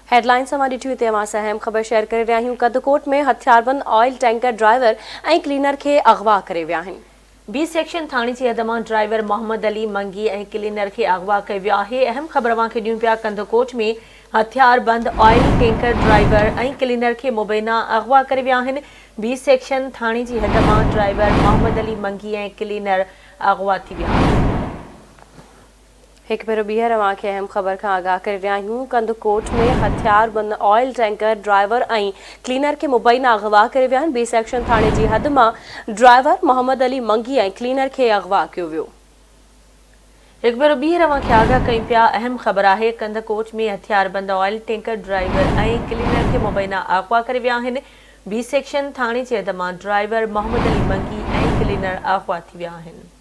Headline सां ॾिठी हिते असां अहम ख़बर शेयर करे रहिया आहियूं। कदकोट में हथियारबंद ऑयल टैंकर ड्राइवर ऐं क्लीनर खे अगवा करे विया आहिनि। बी सेक्शन थाणे जी हद मां ड्राइवर मोहम्मद अली मंगी ऐं क्लीनर खे अगवा कयो वियो आहे। अहम ख़बर अवांखे ॾियूं पिया। कदकोट में हथियारबंद ऑयल टैंकर ड्राइवर ऐं क्लीनर खे मुबैना अगवा करे विया आहिनि। बी सेक्शन थाणे जी हद मां ड्राइवर मोहम्मद अली मंगी ऐं क्लीनर अगवा थी विया आहिनि। एक भेरो ॿीहर अवांखे अहम ख़बर खां आगाह करे रहिया आहियूं। कंदकोट में हथियारबंद ऑयल टैंकर ड्राइवर ऐं क्लीनर खे मुबैना अगवा करे विया आहिनि। बी सेक्शन थाणे जी हद मां ड्राइवर मोहम्मद अली मंगी ऐं क्लीनर खे अगवा कयो वियो। एक भेरो ॿीहर अवांखे आगाह कयूं पिया। अहम ख़बर आहे कंदकोट में हथियारबंद ऑयल टैंकर ड्राइवर ऐं क्लीनर खे मुबैना अगवा करे विया आहिनि। बी सेक्शन थाणे जी हद मां ड्राइवर मोहम्मद अली मंगी ऐं क्लीनर अगवा थी विया आहिनि।